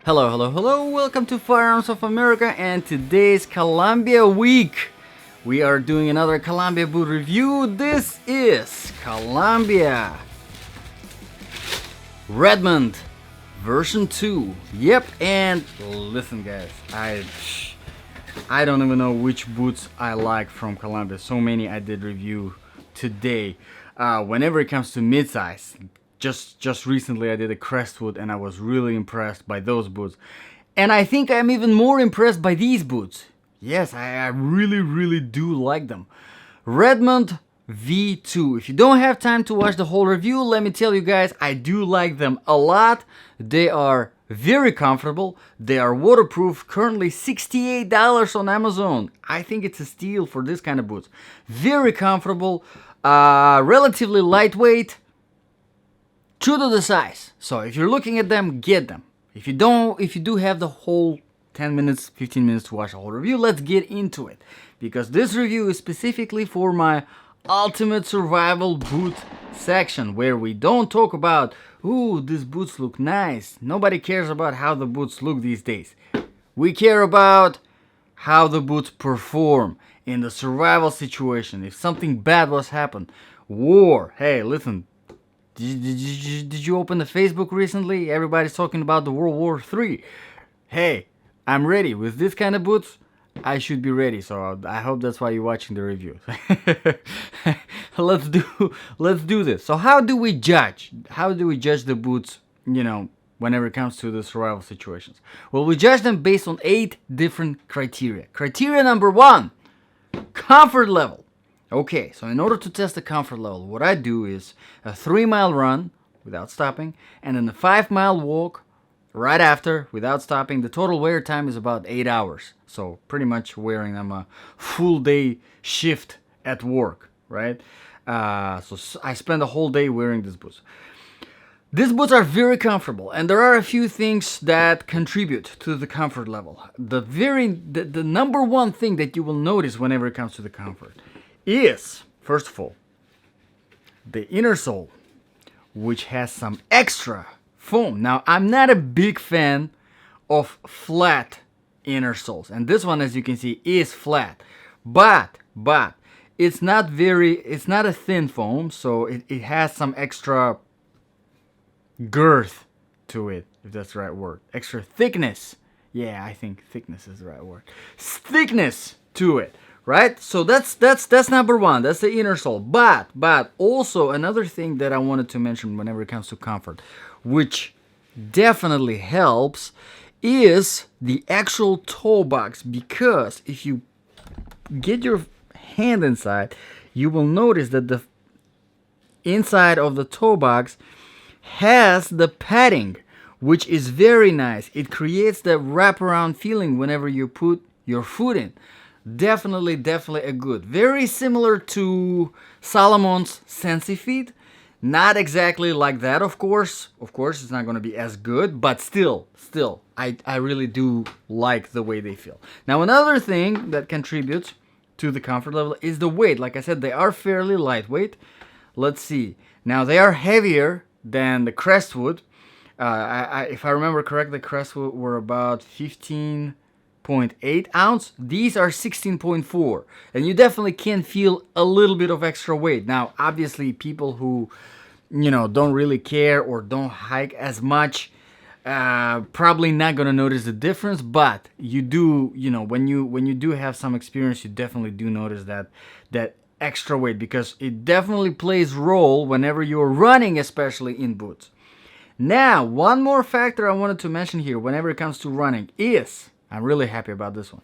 Hello, hello, hello, welcome to Firearms of America, and today's Columbia week. We are doing another Columbia boot review. This is Columbia Redmond version 2. Yep, and listen guys, I don't even know which boots I like from Columbia. So many I did review today. Whenever it comes to mid-size, just recently I did a Crestwood and I was really impressed by those boots. And I think I'm even more impressed by these boots. Yes, I really do like them. Redmond V2. If you don't have time to watch the whole review, let me tell you guys, I do like them a lot. They are very comfortable. They are waterproof. Currently $68 on Amazon. I think it's a steal for this kind of boots. Very comfortable, relatively lightweight, true to the size. So if you're looking at them, get them. If you do have the whole 10 minutes, 15 minutes to watch the whole review, let's get into it. Because this review is specifically for my ultimate survival boot section, where we don't talk about, ooh, these boots look nice. Nobody cares about how the boots look these days. We care about how the boots perform in the survival situation. If something bad was happen, war. Hey, listen, did you open the Facebook recently? Everybody's talking about the World War III. Hey, I'm ready. With this kind of boots, I should be ready. So I hope that's why you're watching the review. let's do this. So how do we judge? How do we judge the boots, whenever it comes to the survival situations? Well, we judge them based on 8 different criteria. Criteria number 1, comfort level. Okay, so in order to test the comfort level, what I do is a 3-mile run without stopping, and then a 5-mile walk right after without stopping. The total wear time is about 8 hours. So pretty much wearing them a full day shift at work, right? So I spend a whole day wearing these boots. These boots are very comfortable, and there are a few things that contribute to the comfort level. The number one thing that you will notice whenever it comes to the comfort is, first of all, the inner sole, which has some extra foam. Now, I'm not a big fan of flat inner soles, and this one, as you can see, is flat, but it's not a thin foam, so it has some extra girth to it, if that's the right word. Extra thickness. Yeah, I think thickness is the right word. Thickness to it, right? So that's number 1. That's the inner sole. But also another thing that I wanted to mention whenever it comes to comfort, which definitely helps, is the actual toe box. Because if you get your hand inside, you will notice that the inside of the toe box has the padding, which is very nice. It creates that wraparound feeling whenever you put your foot in. Definitely a good. Very similar to Salomon's Sensi Feet. Not exactly like that, of course. Of course, it's not going to be as good, but still, I really do like the way they feel. Now, another thing that contributes to the comfort level is the weight. Like I said, they are fairly lightweight. Let's see. Now, they are heavier than the Crestwood. If I remember correctly, Crestwood were about 15.8 ounce. These are 16.4, and you definitely can feel a little bit of extra weight. Now, obviously, people who don't really care or don't hike as much, probably not gonna notice the difference. But you do, when you do have some experience, you definitely do notice that extra weight, because it definitely plays role whenever you're running, especially in boots. Now, one more factor I wanted to mention here whenever it comes to running is, I'm really happy about this one.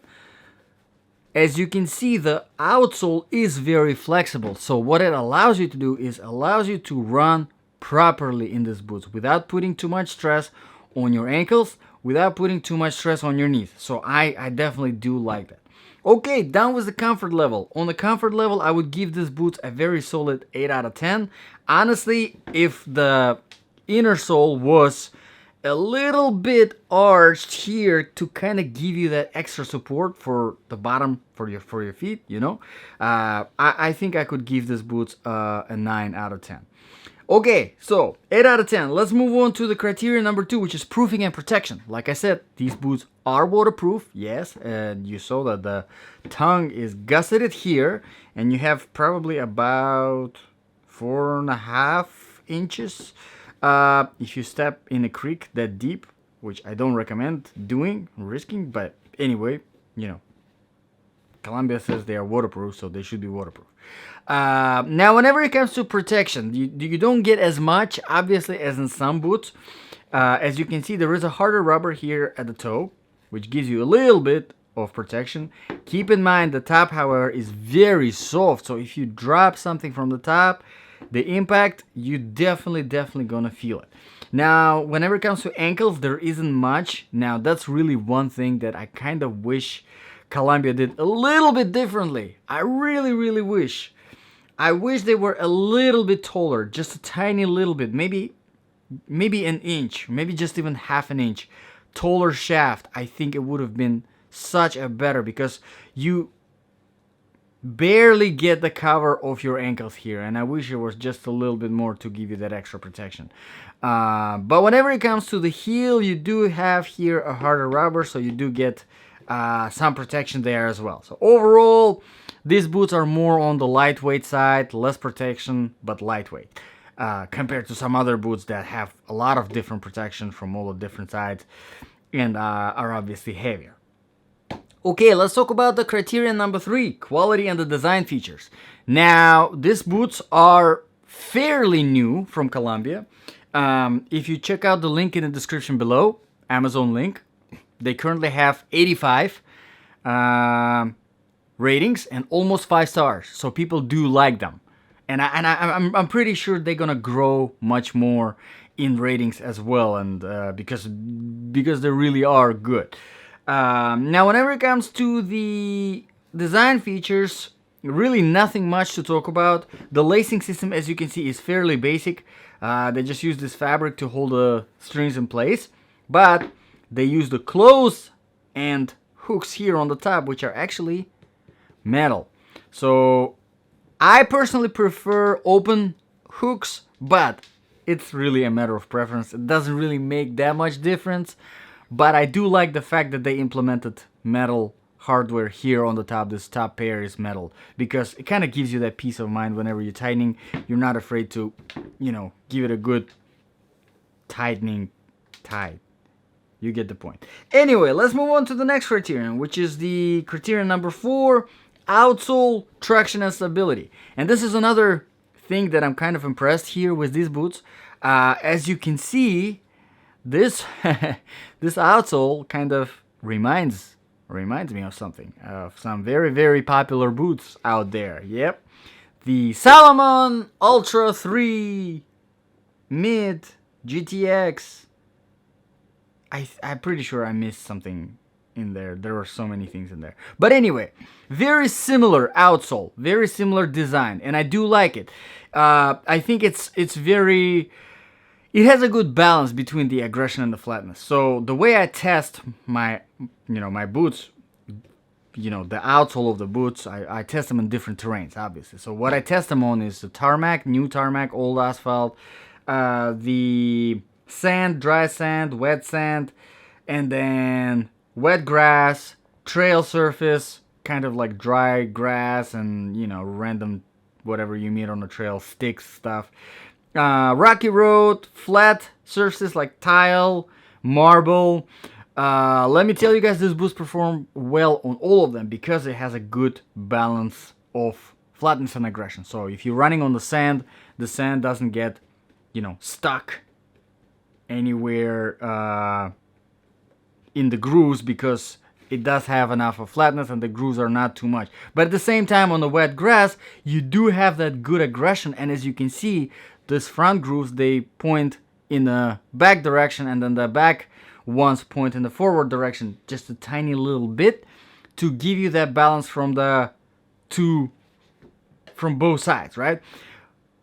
As you can see, the outsole is very flexible. So what it allows you to do is allows you to run properly in these boots without putting too much stress on your ankles, without putting too much stress on your knees. So I definitely do like that. Okay, down with the comfort level. On the comfort level, I would give these boots a very solid 8 out of 10. Honestly, if the inner sole was a little bit arched here to kind of give you that extra support for the bottom for your feet, I think I could give these boots a 9 out of 10. Okay, so 8 out of 10. Let's move on to the criteria number 2, which is proofing and protection. Like I said, these boots are waterproof, yes, and you saw that the tongue is gusseted here, and you have probably about 4.5 inches. If you step in a creek that deep, which I don't recommend risking, but anyway, you know, Columbia says they are waterproof, so they should be waterproof. Now, whenever it comes to protection, you don't get as much, obviously, as in some boots. As you can see, there is a harder rubber here at the toe, which gives you a little bit of protection. Keep in mind, the top, however, is very soft, so if you drop something from the top, the impact, you definitely gonna feel it. Now, whenever it comes to ankles, there isn't much. Now, that's really one thing that I kind of wish Columbia did a little bit differently. I really wish. I wish they were a little bit taller, just a tiny little bit, maybe an inch, maybe just even half an inch taller shaft. I think it would have been such a better, because you barely get the cover of your ankles here, and I wish it was just a little bit more to give you that extra protection. But whenever it comes to the heel, you do have here a harder rubber, so you do get some protection there as well. So overall, these boots are more on the lightweight side, less protection, but lightweight, compared to some other boots that have a lot of different protection from all the different sides and are obviously heavier. Okay, let's talk about the criteria number 3, quality and the design features. Now, these boots are fairly new from Columbia. If you check out the link in the description below, Amazon link, they currently have 85 ratings and almost 5 stars. So people do like them. And I'm pretty sure they're gonna grow much more in ratings as well, and because they really are good. Now, whenever it comes to the design features, really nothing much to talk about. The lacing system, as you can see, is fairly basic. They just use this fabric to hold the strings in place, but they use the clothes and hooks here on the top, which are actually metal. So I personally prefer open hooks, but it's really a matter of preference. It doesn't really make that much difference. But I do like the fact that they implemented metal hardware here on the top. This top pair is metal, because it kind of gives you that peace of mind whenever you're tightening. You're not afraid to, you know, give it a good tightening tight. You get the point. Anyway, let's move on to the next criterion, which is the criterion number 4, outsole traction and stability. And this is another thing that I'm kind of impressed here with these boots. As you can see, this this outsole kind of reminds me of something, of some very popular boots out there. Yep, the Salomon Ultra 3 Mid GTX. I'm pretty sure I missed something in there. There were so many things in there. But anyway, very similar outsole, very similar design, and I do like it. I think it has a good balance between the aggression and the flatness. So the way I test my boots, the outsole of the boots, I test them in different terrains, obviously. So what I test them on is the tarmac, new tarmac, old asphalt, the sand, dry sand, wet sand, and then wet grass, trail surface, kind of like dry grass and, random whatever you meet on the trail, sticks, stuff. Rocky road, flat surfaces like tile, marble. Let me tell you guys, this boots perform well on all of them because it has a good balance of flatness and aggression. So if you're running on the sand doesn't get, stuck anywhere in the grooves, because it does have enough of flatness and the grooves are not too much. But at the same time, on the wet grass, you do have that good aggression, and as you can see, this front grooves, they point in the back direction, and then the back ones point in the forward direction, just a tiny little bit, to give you that balance from both sides, right?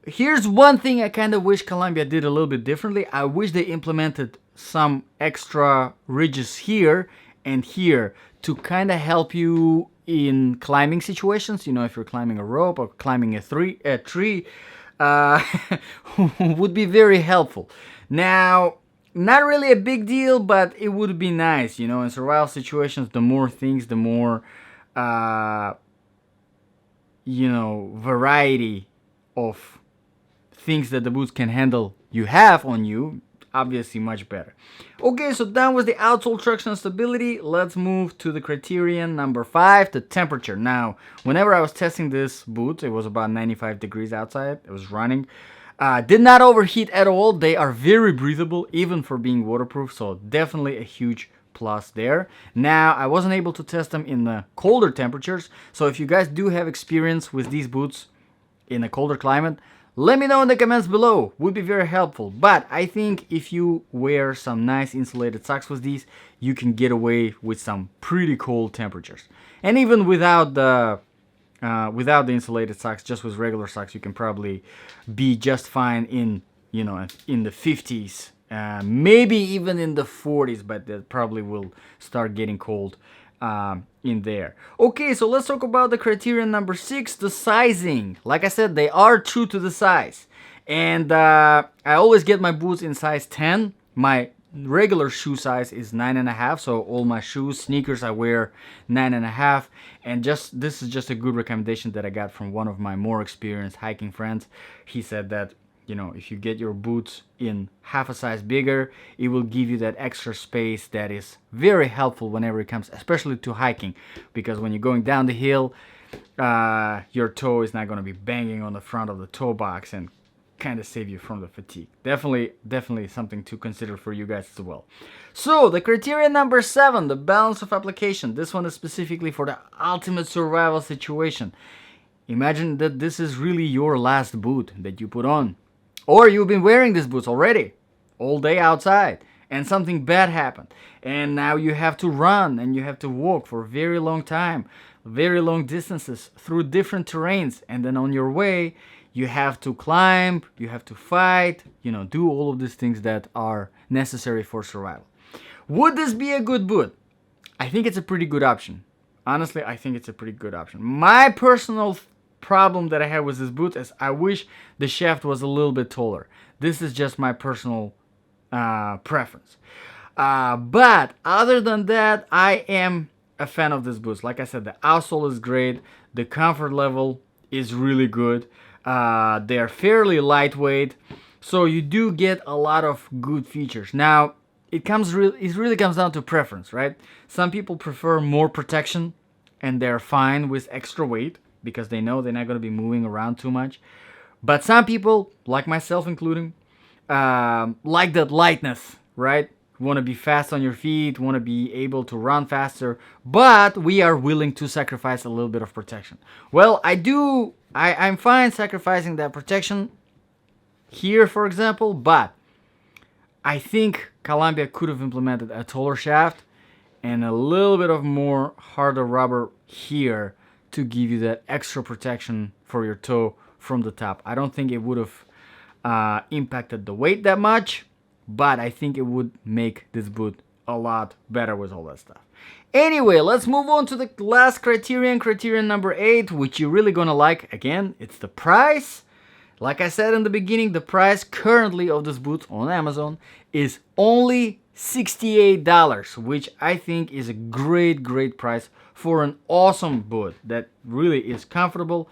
Here's one thing I kind of wish Columbia did a little bit differently. I wish they implemented some extra ridges here and here to kind of help you in climbing situations. If you're climbing a rope or climbing a tree, uh, would be very helpful. Now, not really a big deal, but it would be nice, you know, in survival situations, the more things, the more, uh, you know, variety of things that the boots can handle you have on you, obviously much better. Okay, so that was the outsole traction and stability. Let's move to the criterion number 5, the temperature. Now, whenever I was testing this boot, it was about 95 degrees outside. It was running. Did not overheat at all. They are very breathable, even for being waterproof, so definitely a huge plus there. Now, I wasn't able to test them in the colder temperatures, so if you guys do have experience with these boots in a colder climate, let me know in the comments below, would be very helpful. But I think if you wear some nice insulated socks with these, you can get away with some pretty cold temperatures. And even without the insulated socks, just with regular socks, you can probably be just fine in, you know, in the 50s, maybe even in the 40s, but that probably will start getting cold in there. Okay, so let's talk about the criterion number 6, the sizing. Like I said, they are true to the size, and I always get my boots in size 10. My regular shoe size is 9.5, so all my shoes, sneakers, I wear 9.5. And just this is just a good recommendation that I got from one of my more experienced hiking friends. He said that, you know, if you get your boots in half a size bigger, it will give you that extra space that is very helpful whenever it comes, especially to hiking, because when you're going down the hill, your toe is not going to be banging on the front of the toe box and kind of save you from the fatigue. Definitely something to consider for you guys as well. So the criterion number 7, the balance of application. This one is specifically for the ultimate survival situation. Imagine that this is really your last boot that you put on. Or you've been wearing these boots already all day outside and something bad happened. And now you have to run and you have to walk for a very long time, very long distances through different terrains. And then on your way, you have to climb, you have to fight, you know, do all of these things that are necessary for survival. Would this be a good boot? I think it's a pretty good option. Honestly, I think it's a pretty good option. My personal problem that I have with this boot is I wish the shaft was a little bit taller. This is just my personal preference. But other than that, I am a fan of this boot. Like I said, the outsole is great. The comfort level is really good. They are fairly lightweight, so you do get a lot of good features. Now, it really comes down to preference, right? Some people prefer more protection, and they're fine with extra weight because they know they're not going to be moving around too much. But some people, like myself including, like that lightness, right? Want to be fast on your feet, want to be able to run faster, but we are willing to sacrifice a little bit of protection. Well, I'm fine sacrificing that protection here, for example, but I think Columbia could have implemented a taller shaft and a little bit of more harder rubber here to give you that extra protection for your toe from the top. I don't think it would have impacted the weight that much, but I think it would make this boot a lot better with all that stuff. Anyway, let's move on to the last criterion number 8, which you're really gonna like. Again, it's the price. Like I said in the beginning, the price currently of this boot on Amazon is only $68, which I think is a great price for an awesome boot that really is comfortable,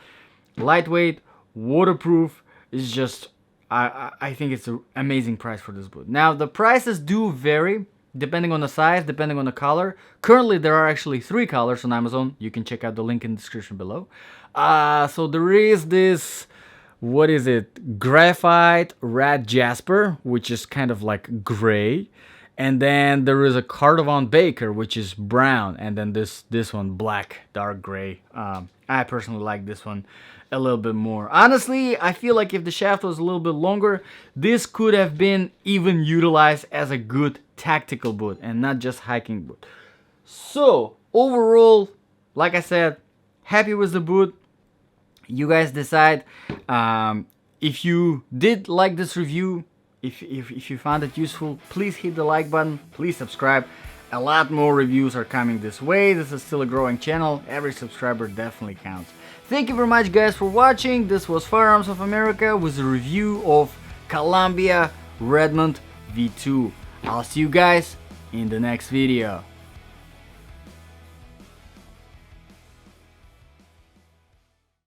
lightweight, waterproof. It's just, I think it's an amazing price for this boot. Now, the prices do vary depending on the size, depending on the color. Currently, there are actually 3 colors on Amazon. You can check out the link in the description below. So there is this, what is it? Graphite Red Jasper, which is kind of like gray. And then there is a Cardavon Baker, which is brown. And then this one, black, dark gray. I personally like this one a little bit more. Honestly, I feel like if the shaft was a little bit longer, this could have been even utilized as a good tactical boot and not just hiking boot. So overall, like I said, happy with the boot. You guys decide. If you did like this review, if you found it useful, please hit the like button, please subscribe. A lot more reviews are coming this way. This is still a growing channel. Every subscriber definitely counts. Thank you very much, guys, for watching. This was Firearms of America with a review of Columbia Redmond V2. I'll see you guys in the next video.